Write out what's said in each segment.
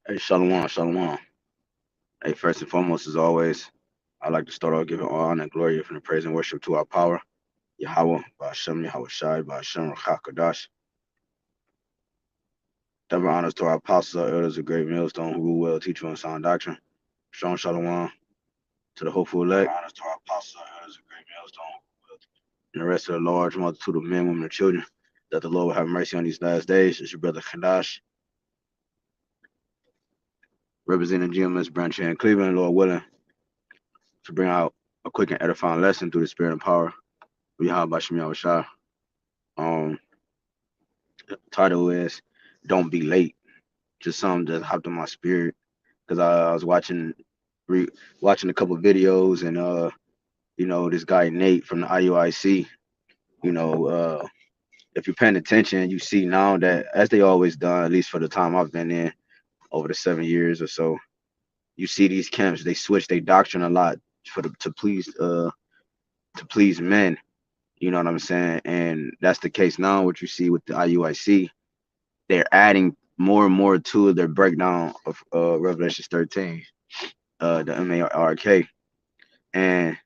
Hey, Shalom, Shalom. Hey, first and foremost, as always, I'd like to start off giving all honor and glory and praise and worship to our power, Yahawah, BAHASHAM, YAHAWASHI, BAHASHAM, HAQADASH. Double honors to our apostles, our elders, a great millstone who rule well, teach well, and sound doctrine. Shalom, Shalom to the hopeful elect. Double honors to our apostles, our elders, a great millstone, and the rest of the large multitude of men, women, and children. That the Lord will have mercy on these last days. It's your brother Kadash, representing GMS branch here in Cleveland, Lord willing, to bring out a quick and edifying lesson through the spirit and power of Yahawah. Um, Title is "Don't Be Late." Just something that hopped in my spirit because I was watching a couple of videos and this guy Nate from the IUIC. You know, if you're paying attention, you see now that as they always done, at least for the time I've been in over the 7 years or so, you see these camps they switch their doctrine a lot to please men. You know what I'm saying? And that's the case now. What you see with the IUIC, they're adding more and more to their breakdown of Revelation 13, the MARK. And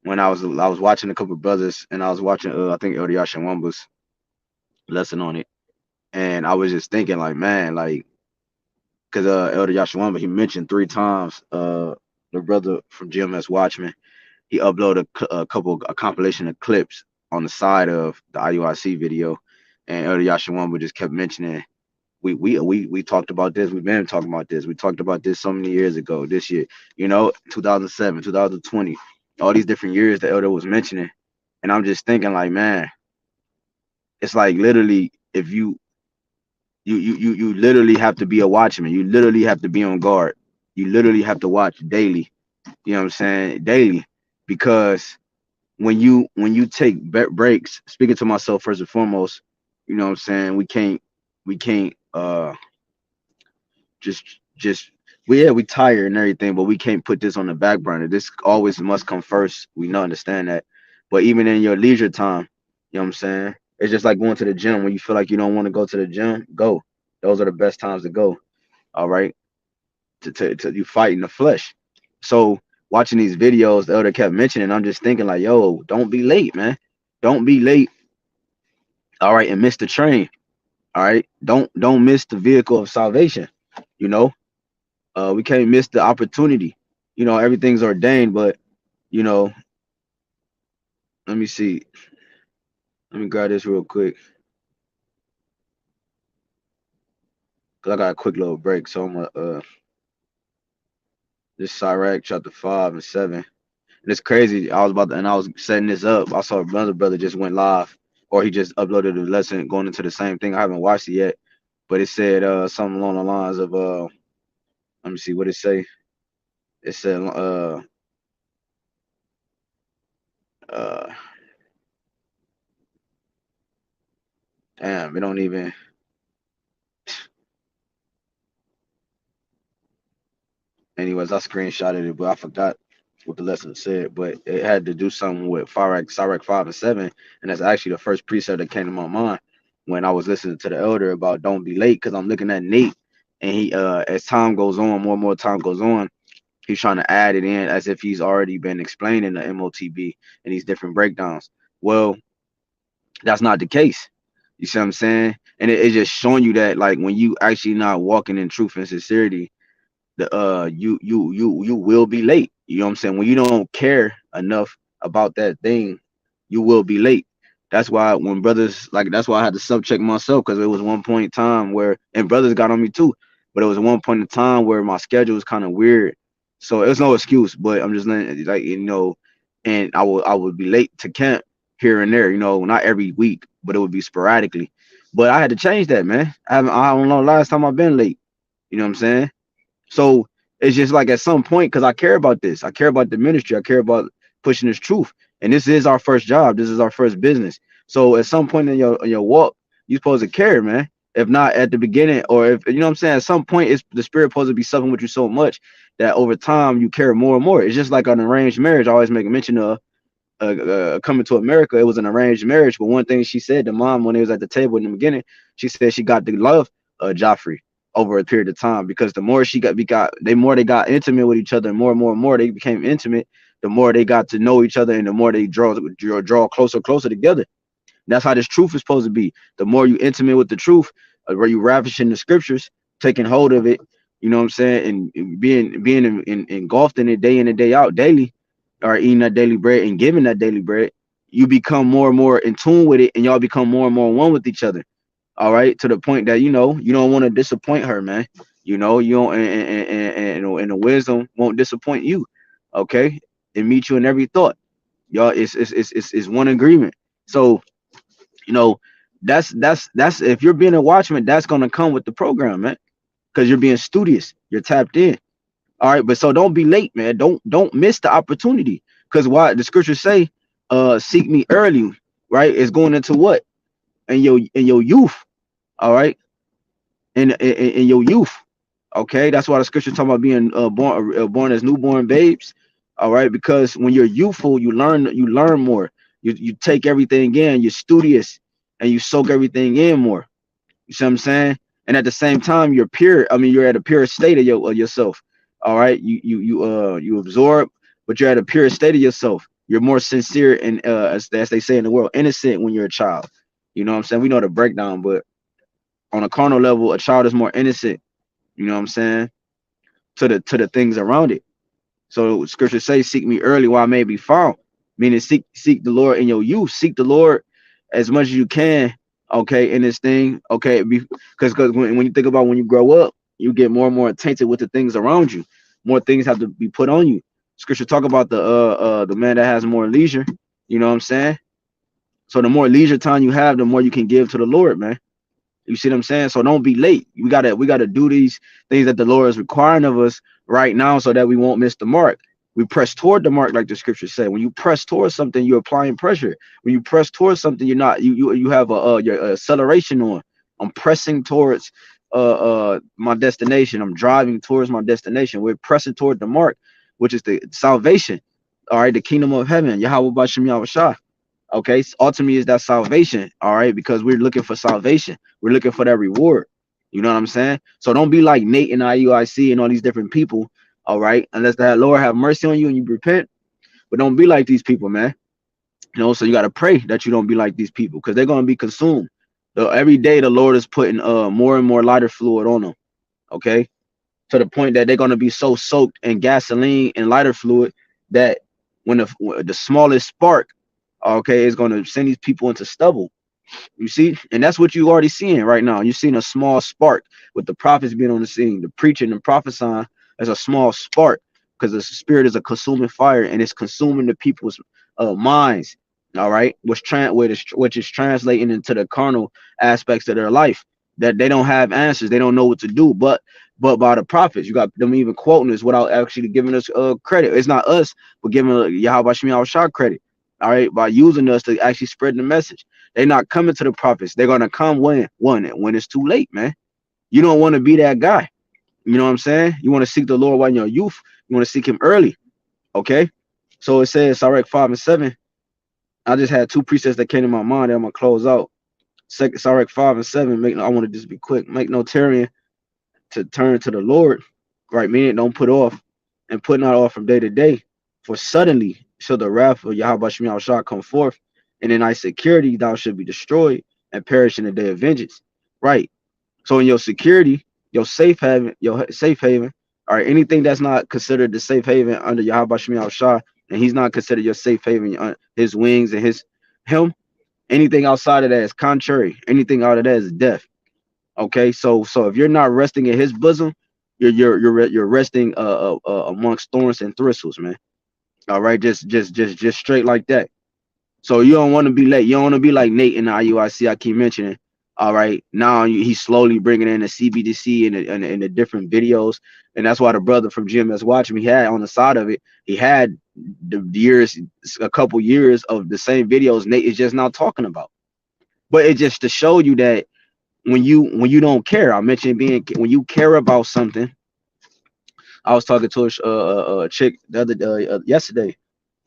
when I was watching a couple of brothers, and I was watching I think Elder Yashawamba's lesson on it, and I was just thinking like, man, like, because Elder Yashawamba, he mentioned 3 times the brother from GMS Watchman, he uploaded a compilation of clips on the side of the IUIC video, and Elder Yashawamba just kept mentioning. We talked about this. We've been talking about this. We talked about this so many years ago. This year, 2007, 2020, all these different years the elder was mentioning, and I'm just thinking like, man, it's like literally if you literally have to be a watchman. You literally have to be on guard. You literally have to watch daily. You know what I'm saying? Daily, because when you take breaks, speaking to myself first and foremost, you know what I'm saying? We can't just we tired and everything, but we can't put this on the back burner. This always must come first. We know understand that. But even in your leisure time, you know what I'm saying? It's just like going to the gym. When you feel like you don't want to go to the gym, go. Those are the best times to go. All right. To you fight in the flesh. So watching these videos, the elder kept mentioning, I'm just thinking like, yo, don't be late, man. Don't be late. All right, and miss the train. All right. Don't miss the vehicle of salvation. You know, we can't miss the opportunity. Everything's ordained, but you know, let me see. Let me grab this real quick because I got a quick little break. So I'm gonna this Sirach chapter 5 and 7. And it's crazy. I was setting this up. I saw another brother just went live, or he just uploaded a lesson going into the same thing. I haven't watched it yet, but it said something along the lines of let me see what it say. It said uh damn, it don't even. Anyways, I screenshotted it, but I forgot what the lesson said. But it had to do something with Sirach 5 and 7, and that's actually the first precept that came to my mind when I was listening to the elder about don't be late. Because I'm looking at Nate, and he as time goes on, more and more time goes on, he's trying to add it in as if he's already been explaining the MOTB and these different breakdowns. Well, that's not the case. You see what I'm saying? And it's just showing you that like when you actually not walking in truth and sincerity, the you will be late. You know what I'm saying? When you don't care enough about that thing, you will be late. That's why when brothers like that's why I had to sub check myself, because it was one point in time where, and brothers got on me too, but it was one point in time where my schedule was kind of weird. So it's no excuse, but I'm just letting like and I would be late to camp here and there, not every week, but it would be sporadically. But I had to change that, man. I don't know last time I've been late. You know what I'm saying? So it's just like at some point, because I care about this, I care about the ministry, I care about pushing this truth, and this is our first job, this is our first business. So at some point in your walk, you're supposed to care, man. If not at the beginning, or if you know what I'm saying, at some point, it's the spirit supposed to be something with you so much that over time you care more and more. It's just like an arranged marriage. I always make a mention of coming to America. It was an arranged marriage, but one thing she said, the mom, when it was at the table in the beginning, she said she got to love Joffrey over a period of time, because the more the more they got intimate with each other, and more they became intimate, the more they got to know each other, and the more they draw closer together. That's how this truth is supposed to be. The more you intimate with the truth, where you ravish in the scriptures, taking hold of it, you know what I'm saying, and being engulfed in it day in and day out, daily, or eating that daily bread and giving that daily bread, you become more and more in tune with it, and y'all become more and more one with each other. All right, to the point that you don't want to disappoint her, man. You don't, and the wisdom won't disappoint you. Okay, it meets you in every thought. Y'all, it's one agreement. So you know, that's if you're being a watchman, that's gonna come with the program, man, because you're being studious, you're tapped in. All right, but so don't be late, man. Don't miss the opportunity, because why the scriptures say, seek me early, right? It's going into what? In your youth, all right, in your youth. Okay, that's why the scripture talking about being born as newborn babes. All right, because when you're youthful, you learn more. You take everything in, you're studious, and you soak everything in more. You see what I'm saying? And at the same time, you're pure. I mean, you're at a pure state of yourself. All right, you absorb, but you're at a pure state of yourself. You're more sincere and as they say in the world, innocent when you're a child. You know what I'm saying? We know the breakdown, but on a carnal level, a child is more innocent. You know what I'm saying? To the things around it. So scripture says, seek me early while I may be found. Meaning seek the Lord in your youth. Seek the Lord as much as you can, okay, in this thing. Okay, because when you think about when you grow up, you get more and more tainted with the things around you. More things have to be put on you. Scripture talk about the man that has more leisure. You know what I'm saying? So the more leisure time you have, the more you can give to the Lord, man. You see what I'm saying? So don't be late. We gotta do these things that the Lord is requiring of us right now, so that we won't miss the mark. We press toward the mark, like the scripture said. When you press towards something, you're applying pressure. When you press towards something, you're not you have your acceleration on. I'm pressing towards my destination. I'm driving towards my destination. We're pressing toward the mark, which is the salvation. All right, the kingdom of heaven. Yahawah Bashem Yahushua. Okay, so ultimately is that salvation. All right, because we're looking for salvation, we're looking for that reward. You know what I'm saying? So don't be like Nate and IUIC and all these different people. All right, unless that Lord have mercy on you and you repent. But don't be like these people, man. So you got to pray that you don't be like these people, because they're going to be consumed. Every day the Lord is putting more and more lighter fluid on them. Okay, to the point that they're going to be so soaked in gasoline and lighter fluid that when the smallest spark, okay, is going to send these people into stubble. You see, and that's what you already seeing right now. You're seeing a small spark with the prophets being on the scene, the preaching and prophesying as a small spark, because the spirit is a consuming fire, and it's consuming the people's minds. All right, which is translating into the carnal aspects of their life, that they don't have answers, they don't know what to do. But by the prophets, you got them even quoting us without actually giving us credit. It's not us, but giving Yahawah credit. All right, by using us to actually spread the message. They're not coming to the prophets. They're gonna come when it's too late, man. You don't want to be that guy. You know what I'm saying? You want to seek the Lord while you're youth. You want to seek him early. Okay. So it says Sirach 5 and 7. I just had two precepts that came to my mind that I'm gonna close out. Second Sirach 5 and 7. I want to just be quick. Make no tarrying to turn to the Lord. Right, meaning don't put off and put not off from day to day. For suddenly shall the wrath of Yahweh shall come forth, and in thy security thou should be destroyed and perish in the day of vengeance. Right. So in your security, your safe haven, all right, anything that's not considered the safe haven under Yahweh Shah, and he's not considered your safe haven, his wings and him, anything outside of that is contrary. Anything out of that is death. Okay, so if you're not resting in his bosom, you're resting amongst thorns and thistles, man. All right, just straight like that. So you don't want to be late. You don't want to be like Nate in the IUIC I keep mentioning. All right, now he's slowly bringing in the CBDC and the different videos, and that's why the brother from GMS Watch he had on the side of it. He had a couple years of the same videos Nate is just now talking about. But it's just to show you that when you don't care, I mentioned when you care about something. I was talking to a chick the other yesterday,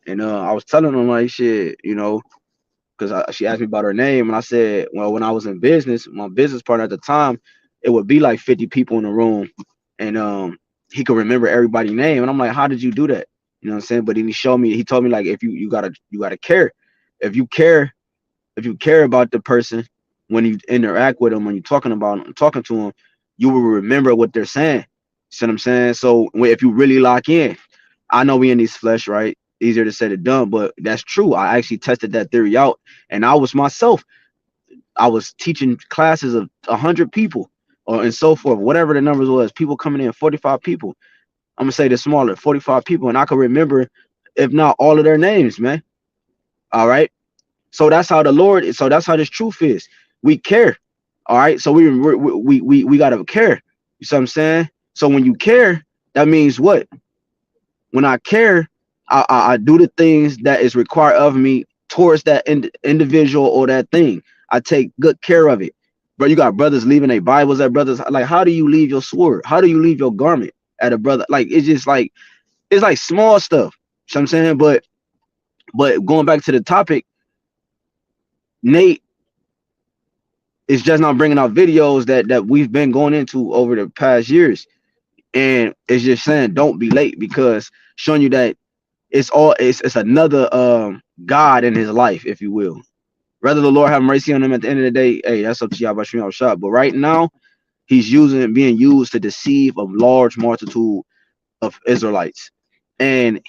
and I was telling them like shit, because she asked me about her name, and I said, well, when I was in business, my business partner at the time, it would be like 50 people in the room, and he could remember everybody's name. And I'm like, how did you do that? You know what I'm saying? But then he told me like, if you gotta care. If you care, if you care about the person, when you interact with them, when you're talking to them, you will remember what they're saying. See what I'm saying? So if you really lock in, I know we in these flesh, right? Easier to say than done, but that's true. I actually tested that theory out, and I was myself. I was teaching classes of 100 people, or and so forth, whatever the numbers was. People coming in, 45 people. I'm gonna say the smaller, 45 people, and I can remember, if not all of their names, man. All right. So that's how the Lord is. So that's how this truth is. We care. All right. So we gotta care. You see what I'm saying? So when you care, that means what? When I care, I do the things that is required of me towards that individual or that thing. I take good care of it. Bro, you got brothers leaving their Bibles at brothers. Like, how do you leave your sword? How do you leave your garment at a brother? Like, it's just like, it's like small stuff. You know what I'm saying? But going back to the topic, Nate is just not bringing out videos that we've been going into over the past years, and it's just saying don't be late, because showing you that it's another God in his life, if you will. Whether the Lord have mercy on him at the end of the day, hey, that's up to YAHWASHI. But right now, he's being used to deceive a large multitude of Israelites, and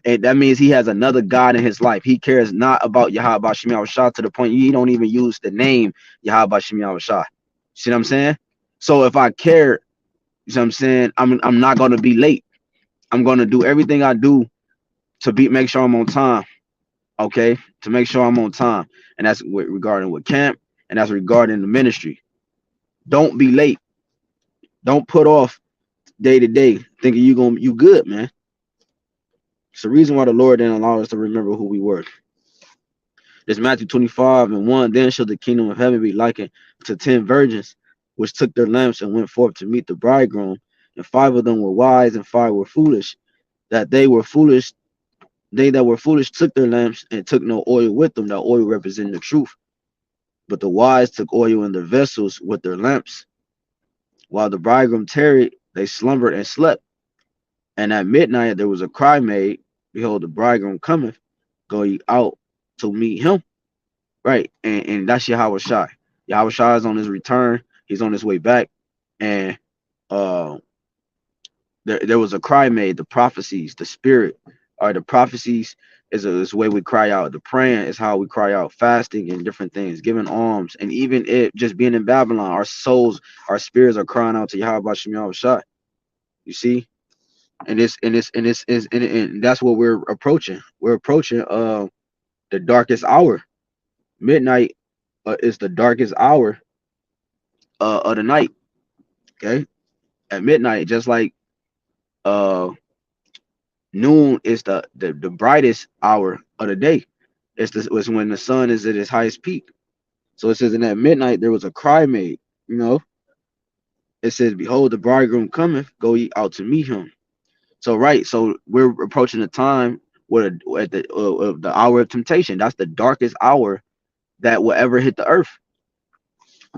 and that means he has another God in his life. He cares not about YAHWASHI to the point he don't even use the name YAHWASHI. See what I'm saying? So if I care, you know what I'm saying, I'm not gonna be late. I'm gonna do everything I do to make sure I'm on time. Okay, to make sure I'm on time, and that's regarding with camp, and that's regarding the ministry. Don't be late. Don't put off day to day thinking you good, man. It's the reason why the Lord didn't allow us to remember who we were. There's Matthew 25:1. Then shall the kingdom of heaven be likened to 10 virgins, which took their lamps and went forth to meet the bridegroom. And 5 of them were wise, and 5 were foolish. They that were foolish took their lamps and took no oil with them. That oil represented the truth. But the wise took oil in their vessels with their lamps. While the bridegroom tarried, they slumbered and slept. And at midnight there was a cry made, behold, the bridegroom cometh, go ye out to meet him. Right. And that's YAHWASHI. YAHWASHI is on his return. He's on his way back. And there was a cry made, the prophecies, the spirit, or the prophecies is a way we cry out. The praying is how we cry out, fasting and different things, giving alms, and even it just being in Babylon, our souls, our spirits are crying out to YAHWASHI. You see, and that's what we're approaching. We're approaching the darkest hour. Midnight is the darkest hour of the night. Okay, at midnight, just like noon is the brightest hour of the day. It's when the sun is at its highest peak. So it says, in that midnight there was a cry made. You know, it says, behold, the bridegroom cometh, go ye out to meet him. So right, so we're approaching the time where at the hour of temptation. That's the darkest hour that will ever hit the earth.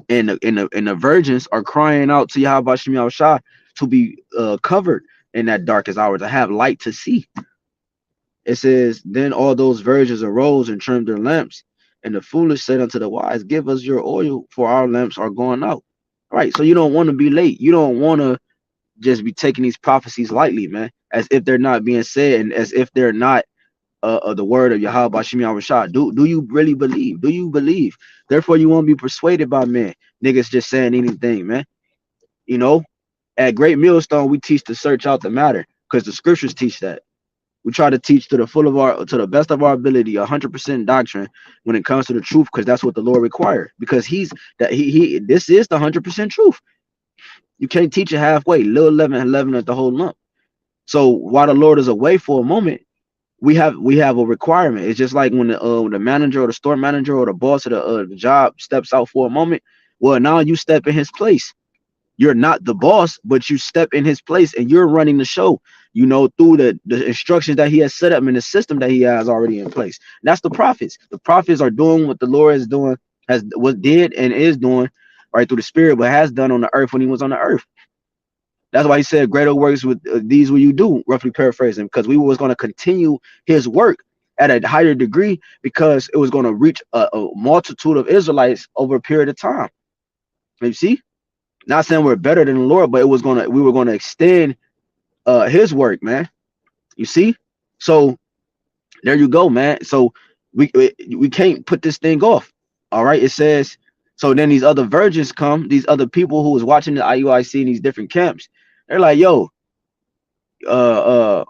And the virgins are crying out to YAHWASHI to be covered in that darkest hour, to have light to see. It says, then all those virgins arose and trimmed their lamps, and the foolish said unto the wise, give us your oil, for our lamps are going out. Right, so you don't want to be late. You don't want to just be taking these prophecies lightly, man, as if they're not being said, and as if they're not the word of YAHWASHI. Do you really believe? Do you believe? Therefore, you won't be persuaded by men. Niggas just saying anything, man. You know, at Great Millstone, we teach to search out the matter, because the scriptures teach that. We try to teach to the best of our ability, 100% doctrine when it comes to the truth, because that's what the Lord required. Because this is the 100% truth. You can't teach it halfway, little leaven at the whole lump. So while the Lord is away for a moment, we have a requirement. It's just like when the manager or the store manager or the boss of the job steps out for a moment. Well, now you step in his place. You're not the boss, but you step in his place, and you're running the show, you know, through the instructions that he has set up in the system that he has already in place. And that's the prophets. The prophets are doing what the Lord is doing, did and is doing right, through the spirit, but has done on the earth when he was on the earth. That's why he said, greater works with these will you do, roughly paraphrasing, because we was going to continue his work at a higher degree because it was going to reach a multitude of Israelites over a period of time. You see, not saying we're better than the Lord, but we were going to extend his work, man. You see, so there you go, man. So we can't put this thing off. All right, it says. So then these other virgins come, these other people who was watching the IUIC in these different camps. They're like, yo, uh, uh,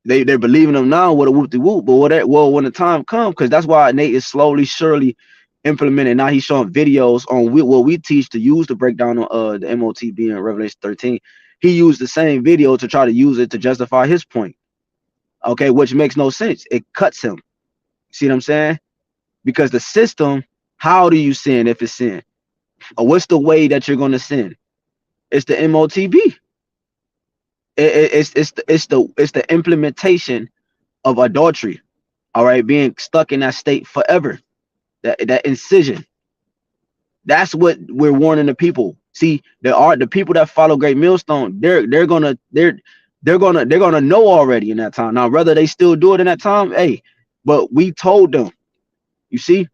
they're believing them now with a whoop de whoop, but when the time comes, because that's why Nate is slowly, surely implementing. Now he's showing videos on what we teach to use to break down the MOTB in Revelation 13. He used the same video to try to use it to justify his point. Okay, which makes no sense. It cuts him. See what I'm saying? Because the system, how do you sin if it's sin? Or what's the way that you're going to sin? It's the MOTB. It's the implementation of adultery. All right, being stuck in that state forever. That incision. That's what we're warning the people. See, there are the people that follow Great Millstone. They're gonna know already in that time. Now, whether they still do it in that time, hey, but we told them. You see,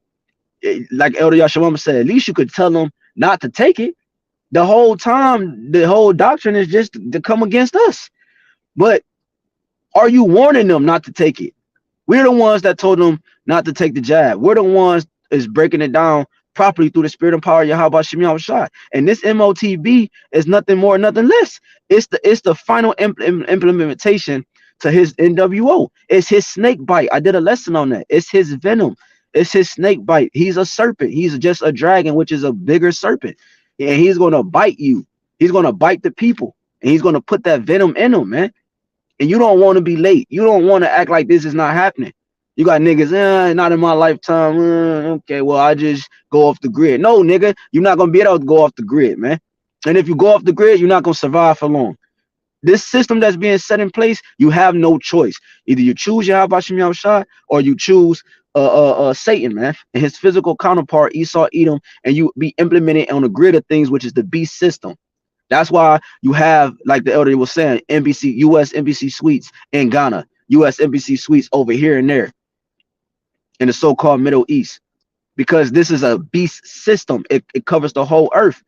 like Elder Yashawama said, at least you could tell them not to take it. The whole time, the whole doctrine is just to come against us. But are you warning them not to take it? We're the ones that told them not to take the jab. We're the ones is breaking it down properly through the spirit and power of YAHWASHI. And this MOTB is nothing more, nothing less. It's the final implementation to his NWO. It's his snake bite. I did a lesson on that. It's his venom. It's his snake bite. He's a serpent. He's just a dragon, which is a bigger serpent. And he's going to bite you. He's going to bite the people. And he's going to put that venom in them, man. And you don't want to be late. You don't want to act like this is not happening. You got niggas, not in my lifetime. Okay, well, I just go off the grid. No, nigga, you're not going to be able to go off the grid, man. And if you go off the grid, you're not going to survive for long. This system that's being set in place, you have no choice. Either you choose YAHWASHI or you choose Satan, man, and his physical counterpart, Esau, Edom, and you be implemented on the grid of things, which is the beast system. That's why you have, like the elder was saying, US embassy suites in Ghana, US embassy suites over here and there in the so-called Middle East, because this is a beast system. It covers the whole earth.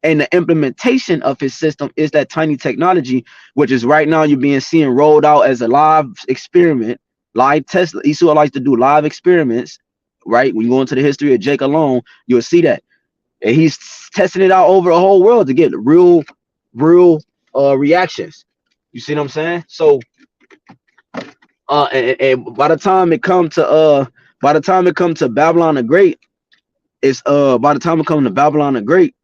And the implementation of his system is that tiny technology, which is right now you're being seen rolled out as a live experiment, live test. Esau likes to do live experiments, right? When you go into the history of Jake alone, you'll see that. And he's testing it out over the whole world to get real reactions. You see what I'm saying? So and by the time it comes to Babylon the Great, it's by the time it comes to Babylon the Great,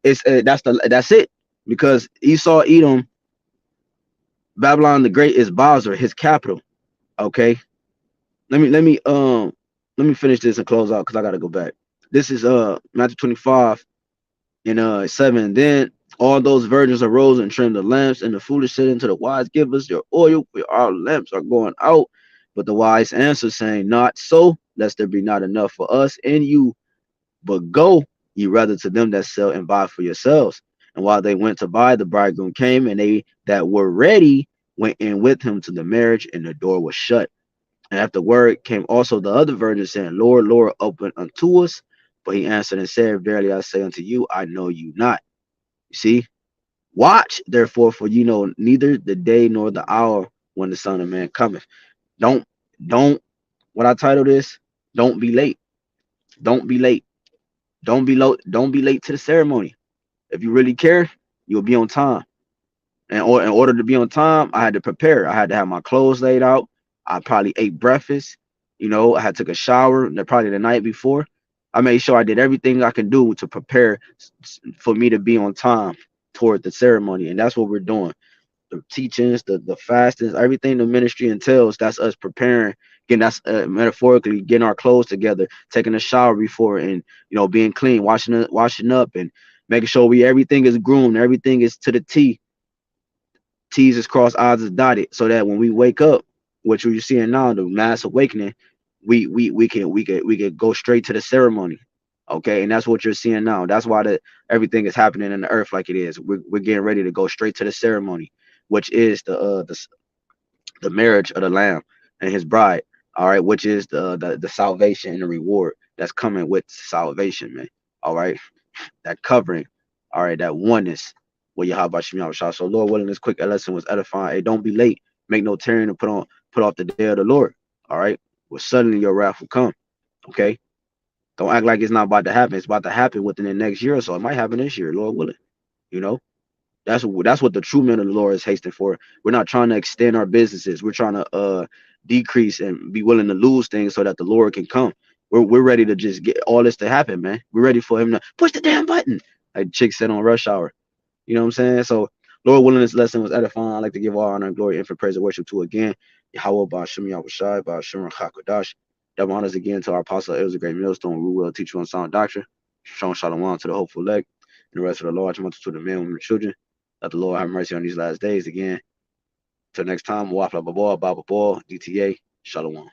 it's that's it. Because Esau, Edom, Babylon the Great is Basra, his capital. Okay. Let me finish this and close out because I gotta go back. This is Matthew 25 and 7. Then all those virgins arose and trimmed the lamps, and the foolish said unto the wise, give us your oil, for our lamps are going out. But the wise answered, saying, not so, lest there be not enough for us and you, but go ye rather to them that sell and buy for yourselves. And while they went to buy, the bridegroom came, and they that were ready went in with him to the marriage, and the door was shut. And afterward came also the other virgins, saying, Lord, Lord, open unto us. But he answered and said, verily I say unto you, I know you not. You see, watch therefore, for you know neither the day nor the hour when the Son of Man cometh. Don't what I title this, don't be late. Don't be late. Don't be late to the ceremony. If you really care, you'll be on time. And in order to be on time, I had to prepare. I had to have my clothes laid out. I probably ate breakfast. You know, I had took a shower probably the night before. I made sure I did everything I could do to prepare for me to be on time toward the ceremony. And that's what we're doing. The teachings, the fastings, everything the ministry entails, that's us preparing. Again, that's metaphorically getting our clothes together, taking a shower before, and being clean, washing up, and making sure everything is groomed, everything is to the T. T's is crossed, I's is dotted, so that when we wake up, which you're seeing now, the mass awakening, we can go straight to the ceremony. Okay, and that's what you're seeing now. That's why everything is happening in the earth like it is. We're getting ready to go straight to the ceremony, which is the marriage of the Lamb and his bride. All right, which is the salvation and the reward that's coming with salvation, man. All right, that covering. All right, that oneness with YAHWASHI. So Lord willing, this quick lesson was edifying. Hey, don't be late. Make no tearing to put off the day of the Lord. All right, well suddenly your wrath will come. Okay, don't act like it's not about to happen. It's about to happen within the next year or so. It might happen this year, Lord willing. You know, that's what the true men of the Lord is hasting for. We're not trying to extend our businesses. We're trying to decrease and be willing to lose things so that the Lord can come. We're ready to just get all this to happen, man. We're ready for him to push the damn button, like Chick said on Rush Hour. You know what I'm saying? So, Lord willing, this lesson was edifying. I'd like to give all honor and glory and for praise and worship to again. Yahawah, BAHASHAM, YAHWASHI, BAHASHAM, HAQADASH. Double honors again to our apostle. It was a great millstone. We will teach you on sound doctrine. Shalom, shalom to the hopeful elect and the rest of the large multitude of men, women, and children. Let the Lord have mercy on these last days again. Till next time, Wafla Babal, Baba Ball, DTA, Shalom.